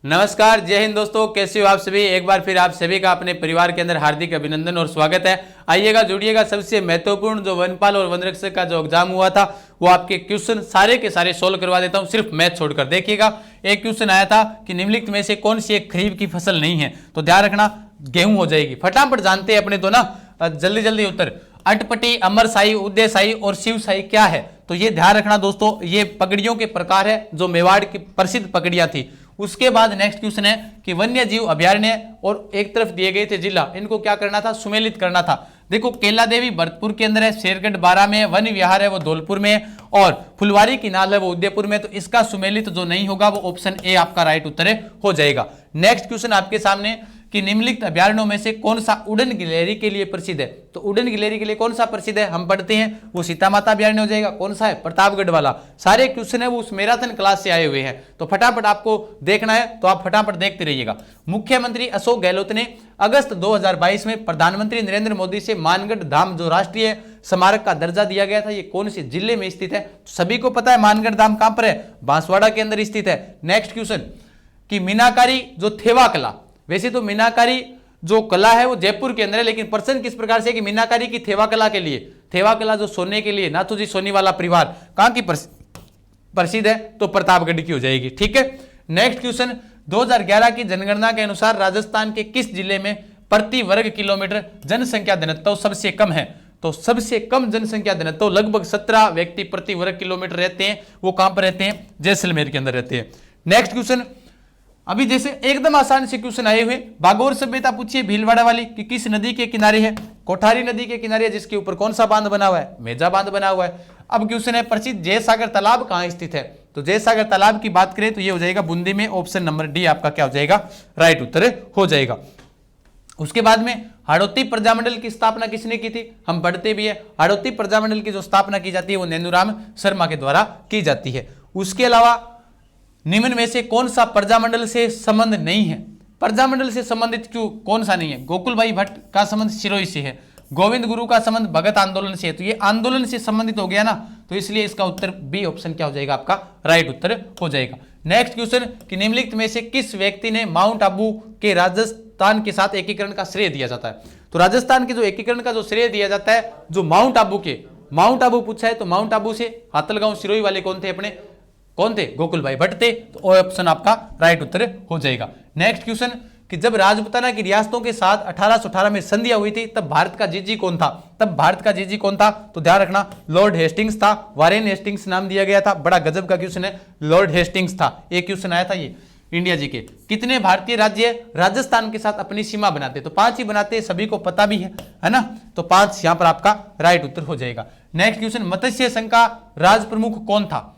नमस्कार, जय हिंद दोस्तों, कैसे हो आप सभी। एक बार फिर आप सभी का अपने परिवार के अंदर हार्दिक अभिनंदन और स्वागत है। आइएगा, जुड़िएगा। सबसे महत्वपूर्ण जो वनपाल और वनरक्षक का जो एग्जाम हुआ था वो आपके क्वेश्चन सारे के सारे सोल्व करवा देता हूं, सिर्फ मैथ छोड़कर। देखिएगा, एक क्वेश्चन आया था कि निम्नलिखित में से कौन सी एक खरीफ की फसल नहीं है, तो ध्यान रखना गेहूं हो जाएगी। फटाफट जानते हैं अपने तो ना, जल्दी जल्दी उत्तर। अटपटी, अमरशाही, उदयशाही और शिवशाही क्या है, तो ये ध्यान रखना दोस्तों, ये पगड़ियों के प्रकार है जो मेवाड़ की प्रसिद्ध पगड़ियां थी। उसके बाद नेक्स्ट क्वेश्चन है कि वन्य जीव अभयारण्य और एक तरफ दिए गए थे जिला, इनको क्या करना था, सुमेलित करना था। देखो, केला देवी भरतपुर के अंदर है, शेरगढ़ बारा में है, वन विहार है वो धौलपुर में है, और फुलवारी की नाल है वो उदयपुर में। तो इसका सुमेलित जो नहीं होगा वो ऑप्शन ए आपका राइट उत्तर हो जाएगा। नेक्स्ट क्वेश्चन आपके सामने कि निम्नलिखित अभयारण्यों में से कौन सा उड़न गिलहरी के लिए प्रसिद्ध है, तो उड़न गिलहरी के लिए कौन सा प्रसिद्ध है, हम पढ़ते हैं वो सीता माता अभयारण्य हो जाएगा। कौन सा है, प्रतापगढ़ वाला। सारे क्वेश्चन है वो उस मैराथन क्लास से आए हुए हैं, तो फटाफट आपको देखना है तो आप फटाफट देखते रहिएगा। मुख्यमंत्री अशोक गहलोत ने अगस्त 2022 में प्रधानमंत्री नरेंद्र मोदी से मानगढ़ धाम जो राष्ट्रीय स्मारक का दर्जा दिया गया था, ये कौन से जिले में स्थित है, सभी को पता है मानगढ़ धाम कहां पर है, बांसवाड़ा के अंदर स्थित है। नेक्स्ट क्वेश्चन कि मीनाकारी जो थेवा कला, वैसे तो मीनाकारी जो कला है वो जयपुर के अंदर है, लेकिन प्रश्न किस प्रकार से कि मीनाकारी की थेवा कला के लिए, थेवा कला जो सोने के लिए, नाथूजी सोनी वाला परिवार कहां की प्रसिद्ध है, तो प्रतापगढ़ की हो जाएगी। ठीक है। नेक्स्ट क्वेश्चन, 2011 की जनगणना के अनुसार राजस्थान के किस जिले में प्रति वर्ग किलोमीटर जनसंख्या घनत्व सबसे कम है, तो सबसे कम जनसंख्या घनत्व लगभग 17 व्यक्ति प्रति वर्ग किलोमीटर रहते हैं, वो कहां पर रहते हैं, जैसलमेर के अंदर रहते हैं। नेक्स्ट क्वेश्चन, अभी जैसे एकदम आसान से क्वेश्चन आए हुए, बागोर सभ्यता पूछिए भीलवाड़ा वाली कि किस नदी के किनारे है, कोठारी नदी के किनारे, जिसके ऊपर कौन सा बांध बना हुआ है, मेजा बांध बना हुआ है। अब क्वेश्चन है प्रसिद्ध जयसागर तालाब कहां स्थित है, तो जयसागर तालाब की बात करें तो ये हो जाएगा बूंदी में, ऑप्शन नंबर डी आपका क्या हो जाएगा, राइट उत्तर हो जाएगा। उसके बाद में हाड़ौती प्रजामंडल की स्थापना किसने की थी, हम पढ़ते भी है, हाड़ौती प्रजामंडल की जो स्थापना की जाती है वो नैनूराम शर्मा के द्वारा की जाती है। उसके अलावा निम्न में से कौन सा प्रजामंडल से संबंध नहीं है, प्रजामंडल से संबंधित क्यों कौन सा नहीं है, गोकुल भाई भट्ट का संबंध सिरोही से है, गोविंद गुरु का संबंध भगत आंदोलन से है, तो ये आंदोलन से संबंधित हो गया ना, तो इसलिए इसका उत्तर बी ऑप्शन क्या हो जाएगा, आपका राइट उत्तर हो जाएगा। नेक्स्ट क्वेश्चन कि निम्नलिखित में से किस व्यक्ति ने माउंट आबू के राजस्थान के साथ एकीकरण का श्रेय दिया जाता है, तो राजस्थान के जो एकीकरण का जो श्रेय दिया जाता है, जो माउंट आबू पूछा है, तो माउंट आबू से हाथलगांव सिरोही वाले कौन थे अपने, कौन थे, गोकुल भाई भट्ट थे, तो ऑप्शन आपका राइट उत्तर हो जाएगा। नेक्स्ट क्वेश्चन कि जब राजपूताना की रियासतों के साथ 1818 में संधियां हुई थी तब भारत का जीजी कौन था, तो ध्यान रखना लॉर्ड हेस्टिंग्स था, वारेन हेस्टिंग्स नाम दिया गया था। बड़ा गजब का क्वेश्चन है, लॉर्ड हेस्टिंग्स था। एक क्वेश्चन आया था ये इंडिया जी के, कितने भारतीय राज्य राजस्थान के साथ अपनी सीमा बनाते, तो 5 ही बनाते, सभी को पता भी है ना, तो 5 यहां पर आपका राइट उत्तर हो जाएगा। नेक्स्ट क्वेश्चन, मत्स्य संघ का राज प्रमुख कौन था,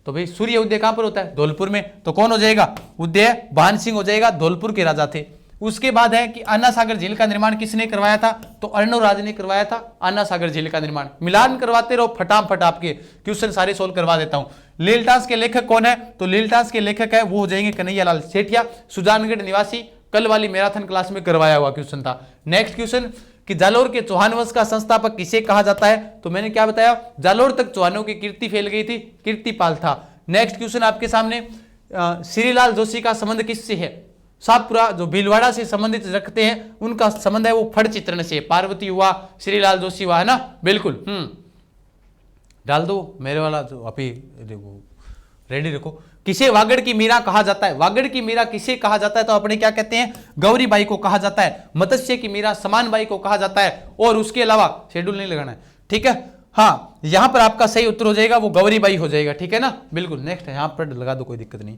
तो भाई सूर्य उदय कहां पर होता है, धौलपुर में, तो कौन हो जाएगा, उदय भान सिंह हो जाएगा, धौलपुर के राजा थे। उसके बाद है कि अन्ना सागर झील का निर्माण किसने करवाया था, तो अर्णोराज ने करवाया था अन्ना सागर झील का निर्माण। मिलान करवाते रहो फटाफट, आपके क्वेश्चन सारे सोल्व करवा देता हूं। लीलटास के लेखक कौन है, तो लीलटास के लेखक है वो हो जाएंगे कन्हैयालाल सेठिया, सुजानगढ़ निवासी, कल वाली मैराथन क्लास में करवाया हुआ क्वेश्चन था। नेक्स्ट क्वेश्चन कि जालोर के चौहान वंश का संस्थापक किसे कहा जाता है, तो मैंने क्या बताया, जालोर तक चौहानों की कीर्ति फैल गई थी, कीर्तिपाल था। नेक्स्ट क्वेश्चन आपके सामने, श्रीलाल जोशी का संबंध किससे है, सातपुरा जो भीलवाड़ा से संबंधित रखते हैं उनका संबंध है वो फड़ चित्रण से, पार्वती हुआ, श्रीलाल जोशी हुआ, है ना, बिल्कुल। डाल दो मेरे वाला जो अभी रेडी रखो। किसे वागड़ की मीरा कहा जाता है, वागड़ की मीरा किसे कहा जाता है, तो अपने क्या कहते हैं, गौरी बाई को कहा जाता है। मत्स्य की मीरा समान बाई को कहा जाता है, और उसके अलावा शेड्यूल नहीं लगाना है, ठीक है, हाँ, यहां पर आपका सही उत्तर हो जाएगा वो गौरी बाई हो जाएगा, ठीक है ना, बिल्कुल। नेक्स्ट है, यहां पर लगा दो, कोई दिक्कत नहीं।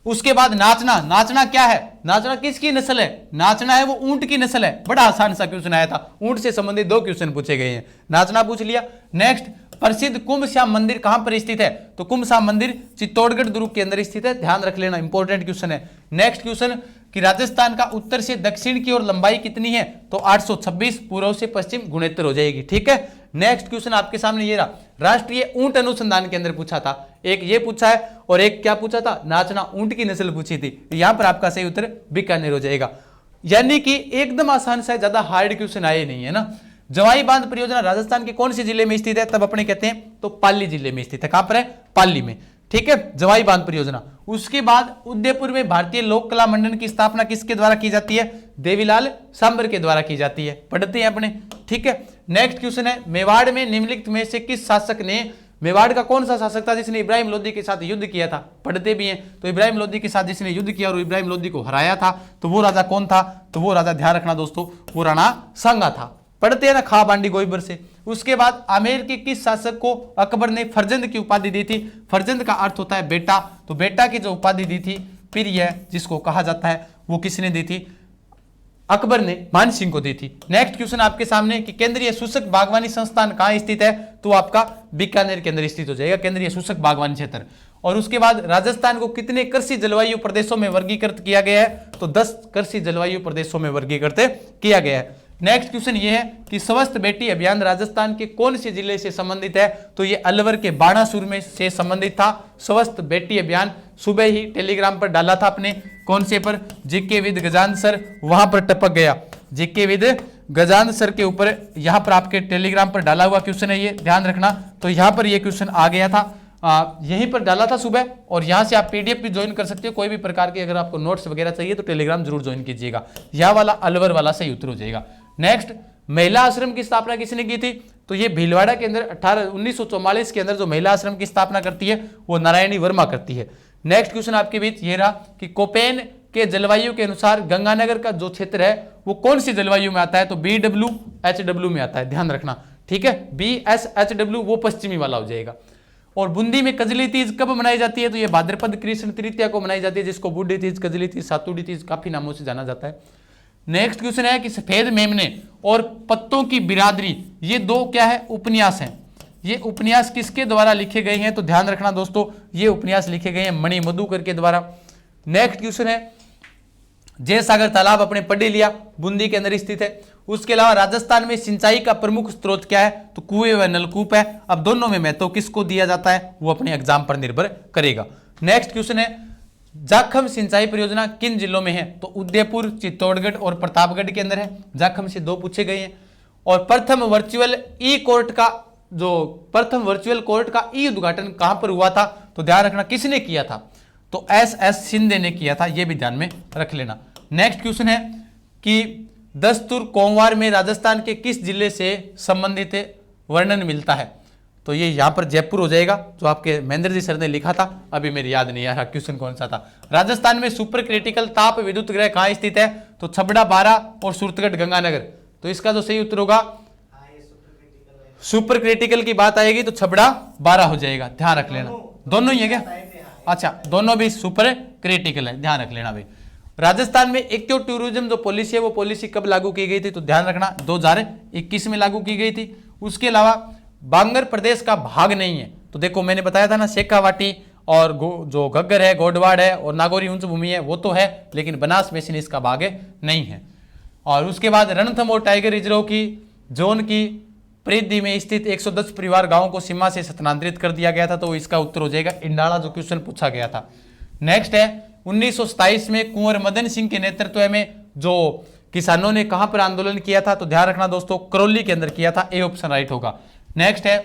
उसके बाद नाचना, नाचना क्या है, नाचना किसकी नस्ल है, नाचना है वो ऊंट की नस्ल है। बड़ा आसान सा क्वेश्चन आया था, ऊंट से संबंधित 2 क्वेश्चन पूछे गए हैं, नाचना पूछ लिया। नेक्स्ट, प्रसिद्ध कुंभ श्याम मंदिर कहां पर स्थित है, तो कुंभ श्याम मंदिर चित्तौड़गढ़ दुर्ग के अंदर स्थित है, ध्यान रख लेना, इंपॉर्टेंट क्वेश्चन है। नेक्स्ट क्वेश्चन कि राजस्थान का उत्तर से दक्षिण की ओर लंबाई कितनी है, तो 826, पूर्व से पश्चिम गुणोत्तर हो जाएगी, ठीक है। नेक्स्ट क्वेश्चन आपके सामने ये रहा, राष्ट्रीय ऊंट अनुसंधान केंद्र पूछा था, एक ये पूछा है और एक क्या पूछा था, नाचना ऊंट की नस्ल पूछी थी, यहां पर आपका सही उत्तर बीकानेर हो जाएगा। यानी कि एकदम आसान सा, ज्यादा हार्ड क्वेश्चन आए नहीं है ना। जवाई बांध परियोजना राजस्थान के कौन से जिले में स्थित है, तब अपने कहते हैं तो पाली जिले में स्थित है, कहां पर है, पाली में। ठीक है, जवाई बांध परियोजना। उसके बाद उदयपुर में भारतीय लोक कला मंडल की स्थापना किसके द्वारा की जाती है? देवीलाल सांबर के द्वारा की जाती है। पढ़ते हैं अपने, ठीक है। नेक्स्ट क्वेश्चन है, मेवाड़ में निम्नलिखित में से किस शासक ने, मेवाड़ का कौन सा शासक था जिसने इब्राहिम लोदी के साथ युद्ध किया था? पढ़ते भी हैं। तो इब्राहिम लोदी के साथ जिसने युद्ध किया और इब्राहिम लोदी को हराया था, तो वो राजा कौन था? तो वो राजा, ध्यान रखना दोस्तों, वो राणा सांगा था। पढ़ते हैं ना, खा बांडी गोईबर से। उसके बाद आमेर के किस शासक को अकबर ने फरजंद की उपाधि दी थी? फरजंद का अर्थ होता है बेटा, तो बेटा की जो उपाधि दी थी, फिर यह जिसको कहा जाता है, वो किसने दी थी? अकबर ने मान सिंह को दी थी। नेक्स्ट क्वेश्चन आपके सामने कि केंद्रीय शुष्क बागवानी संस्थान कहां स्थित है? तो आपका बीकानेर के अंदर स्थित हो जाएगा केंद्रीय शुष्क बागवानी क्षेत्र। और उसके बाद राजस्थान को कितने कृषि जलवायु प्रदेशों में वर्गीकृत किया गया है? तो 10 कृषि जलवायु प्रदेशों में वर्गीकृत किया गया है। नेक्स्ट क्वेश्चन ये है कि स्वस्थ बेटी अभियान राजस्थान के कौन से जिले से संबंधित है? तो ये अलवर के बाणासुर में से संबंधित था। स्वस्थ बेटी अभियान सुबह ही टेलीग्राम पर डाला था अपने, कौन से पर? जीके विद गजानंद सर, वहां पर टपक गया। जीके विद गजानंद सर के ऊपर यहां पर आपके टेलीग्राम पर डाला हुआ क्वेश्चन है ये, ध्यान रखना। तो यहां पर ये क्वेश्चन आ गया था, यहीं पर डाला था सुबह। और यहां से आप पीडीएफ भी ज्वाइन कर सकते हो, कोई भी प्रकार के अगर आपको नोट्स वगैरह चाहिए तो टेलीग्राम जरूर ज्वाइन कीजिएगा। यह वाला अलवर वाला सही उत्तर हो जाएगा। नेक्स्ट, महिला आश्रम की स्थापना किसने की थी? तो ये भीलवाड़ा के अंदर 1944 के अंदर जो महिला आश्रम की स्थापना करती है वो नारायणी वर्मा करती है। नेक्स्ट क्वेश्चन आपके बीच ये रहा कि कोपेन के जलवायु के अनुसार गंगानगर का जो क्षेत्र है वो कौन सी जलवायु में आता है? तो BWHW में आता है, ध्यान रखना, ठीक है। BSHW वो पश्चिमी वाला हो जाएगा। और बूंदी में कजली तीज कब मनाई जाती है? तो ये भाद्रपद कृष्ण तृतीया को मनाई जाती है, जिसको बूढ़ी तीज, कजली तीज, सातुड़ी तीज काफी नामों से जाना जाता है। नेक्स्ट क्वेश्चन है कि सफेद मेमने और पत्तों की बिरादरी, ये दो क्या है? उपन्यास हैं। ये उपन्यास किसके द्वारा लिखे गए हैं? तो ध्यान रखना दोस्तों, ये उपन्यास लिखे गए हैं मणि मधुकर के द्वारा। नेक्स्ट क्वेश्चन है, जयसागर तालाब अपने पढ़ लिया, बूंदी के अंदर स्थित है। उसके अलावा राजस्थान में सिंचाई का प्रमुख स्रोत क्या है? तो कुएं व नलकूप है। अब दोनों में महत्व किसको दिया जाता है वो अपने एग्जाम पर निर्भर करेगा। नेक्स्ट क्वेश्चन है, जाखम सिंचाई परियोजना किन जिलों में है? तो उदयपुर, चित्तौड़गढ़ और प्रतापगढ़ के अंदर है। जाखम से 2 पूछे गए हैं। और प्रथम वर्चुअल कोर्ट का ई उद्घाटन कहां पर हुआ था? तो ध्यान रखना किसने किया था? तो SS शिंदे ने किया था, यह भी ध्यान में रख लेना। नेक्स्ट क्वेश्चन है कि दस्तूर कोमवार में राजस्थान के किस जिले से संबंधित वर्णन मिलता है? तो ये यहां पर जयपुर हो जाएगा, जो आपके महेंद्र जी सर ने लिखा था, अभी मेरे याद नहीं आ रहा क्वेश्चन कौन सा था। राजस्थान में सुपर क्रिटिकल ताप विद्युत गृह कहां स्थित है? तो छबड़ा, बारा और सूरतगढ़, गंगानगर। तो इसका जो सही उत्तर होगा, सुपर क्रिटिकल की बात आएगी तो छबड़ा, बारा हो जाएगा, ध्यान रख लेना। दोनों ही है क्या? अच्छा, दोनों भी सुपर क्रिटिकल है, ध्यान रख लेना भाई। राजस्थान में इको टूरिज्म जो पॉलिसी है वो पॉलिसी कब लागू की गई थी? तो ध्यान रखना 2021 में लागू की गई थी। उसके अलावा बांगर प्रदेश का भाग नहीं है। तो देखो मैंने बताया था ना, शेखावाटी और जो घग्गर है, गोडवाड़ है और नागौरी उच्च भूमि है वो तो है, लेकिन बनास बेसिन इसका भाग नहीं है। और उसके बाद रणथंभौर टाइगर रिजर्व की जोन की परिधि में स्थित 110 परिवार गांवों को सीमा से स्थानांतरित कर दिया गया था। तो इसका उत्तर हो जाएगा इंडाला, जो क्वेश्चन पूछा गया था। नेक्स्ट है 1927 में कुंवर मदन सिंह के नेतृत्व में जो किसानों ने कहां पर आंदोलन किया था? तो ध्यान रखना दोस्तों, करौली के अंदर किया था, ए ऑप्शन राइट होगा। नेक्स्ट है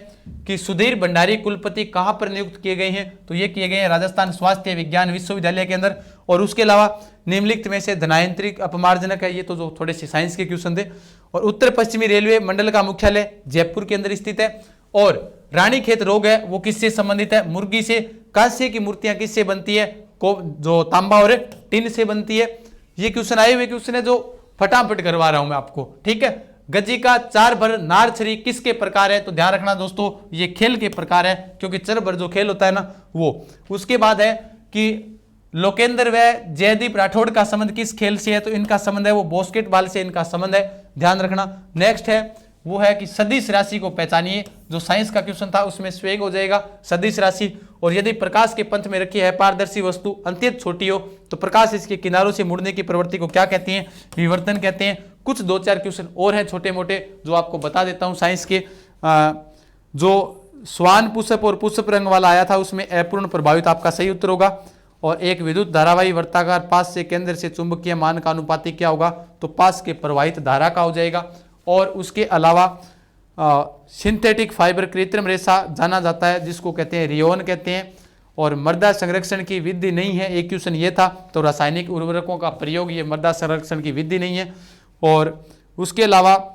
कि सुधीर भंडारी कुलपति कहां पर नियुक्त किए गए हैं? तो ये किए गए हैं राजस्थान स्वास्थ्य विज्ञान विश्वविद्यालय के अंदर। और उसके अलावा निम्नलिखित में से धनायंत्रिक अपमार्जनक है, ये तो जो थोड़े से साइंस के क्वेश्चन थे। और उत्तर पश्चिमी रेलवे मंडल का मुख्यालय जयपुर के अंदर स्थित है। और रानीखेत रोग है वो किससे संबंधित है? मुर्गी से। कांस्य की मूर्तियां किससे बनती है? जो तांबा और टिन से बनती है। ये क्वेश्चन आए हुए क्वेश्चन है जो फटाफट करवा रहा हूं मैं आपको, ठीक है। गजी का 4 भर नार छरी किसके प्रकार है? तो ध्यान रखना दोस्तों, ये खेल के प्रकार है, क्योंकि 4 भर जो खेल होता है ना वो। उसके बाद है कि लोकेंद्र व जयदीप राठौड़ का संबंध किस खेल से है? तो इनका संबंध है वो बास्केटबॉल से इनका संबंध है, ध्यान रखना। नेक्स्ट है वो है कि सदिश राशि को पहचानिए, जो साइंस का क्वेश्चन था उसमें स्वेग हो जाएगा सदिश राशि। और यदि प्रकाश के पंथ में रखी है पारदर्शी वस्तु अत्यंत छोटी हो तो प्रकाश इसके किनारों से मुड़ने की प्रवृत्ति को क्या कहते हैं? विवर्तन कहते हैं। कुछ 2-4 क्वेश्चन और हैं छोटे मोटे जो आपको बता देता हूं साइंस के। जो स्वान पुष्प और पुष्प रंग वाला आया था उसमें अपूर्ण प्रभावित आपका सही उत्तर होगा। और एक विद्युत धारावाही वर्ताकार पास से केंद्र से चुंबकीय मान का अनुपाती क्या होगा? तो पास के प्रवाहित धारा का हो जाएगा। और उसके अलावा सिंथेटिक फाइबर कृत्रिम रेशा जाना जाता है, जिसको कहते हैं रियोन कहते हैं। और मृदा संरक्षण की विधि नहीं है, एक क्वेश्चन ये था। तो रासायनिक उर्वरकों का प्रयोग ये मृदा संरक्षण की विधि नहीं है। और उसके अलावा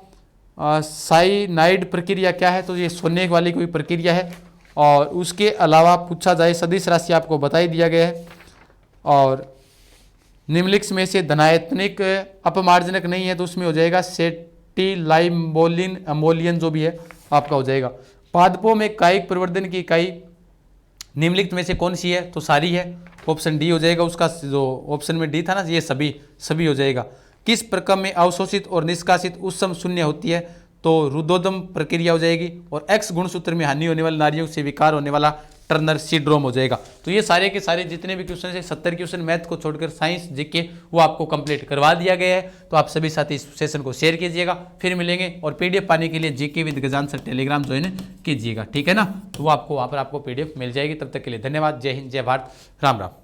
साइनाइड प्रक्रिया क्या है, तो ये सोने वाली कोई प्रक्रिया है। और उसके अलावा पूछा जाए सदिश राशि आपको बता ही दिया गया है। और निम्नलिखित में से धनायतनिक अपमार्जनक नहीं है, तो उसमें हो जाएगा सेटिलाइम्बोलिन अमोलियन जो भी है आपका हो जाएगा। पादपों में कायिक प्रवर्धन की इकाई निम्नलिखित में से कौन सी है, तो सारी है, ऑप्शन डी हो जाएगा उसका। जो ऑप्शन में डी था ना, ये सभी हो जाएगा। किस प्रक्रम में अवशोषित और निष्कासित उष्म शून्य होती है, तो रुदोदम प्रक्रिया हो जाएगी। और एक्स गुणसूत्र में हानि होने वाली नारियों से विकार होने वाला टर्नर सिंड्रोम हो जाएगा। तो ये सारे के सारे जितने भी क्वेश्चन है 70 क्वेश्चन मैथ को छोड़कर साइंस जीके वो आपको कंप्लीट करवा दिया गया है। तो आप सभी साथी इस सेशन को शेयर कीजिएगा। फिर मिलेंगे और पीडीएफ पाने के लिए GK with Gajan sir Telegram join कीजिएगा, ठीक है ना। तो वो आपको वहाँ पर आपको पीडीएफ मिल जाएगी। तब तक के लिए धन्यवाद। जय हिंद, जय भारत, राम राम।